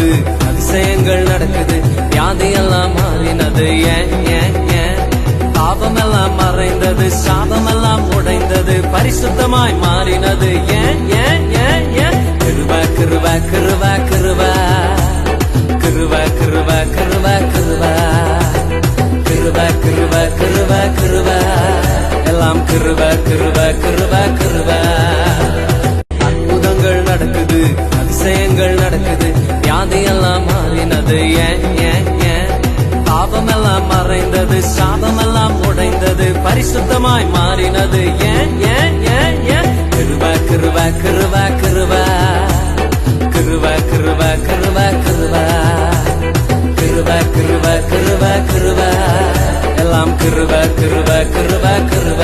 நடக்குது, அதிசயங்கள் நடக்குது, வியாதி எல்லாம் மாறினது, ஏன் ஏன் ஏன் பாவமெல்லாம் மறைந்தது, சாபமெல்லாம் உடைந்தது, பரிசுத்தமாய் மாறினது, ஏன் ஏன் ஏன் ஏன் கிருப கிருப கிருப கிருப கிருப கிருப கிருப கிருப கிருப கிருப கிருப கிருப எல்லாம் கிருப கிருப கிருப கிருப. அற்புதங்கள் நடக்குது, அதிசயங்கள் நடக்குது, வியாதி எல்லாம் மாறினது, ஏன் ஏன் ஏன் பாவமெல்லாம் மறைந்தது, சாபமெல்லாம் உடைந்தது, பரிசுத்தமாய் மாறினது, ஏன் ஏன் ஏன் ஏன் கிருப கிருப கிருப கிருப கிருப கிருப கிருப கிருப கிருப கிருப கிருப கிருப எல்லாம் கிருப கிருப கிருப கிருப.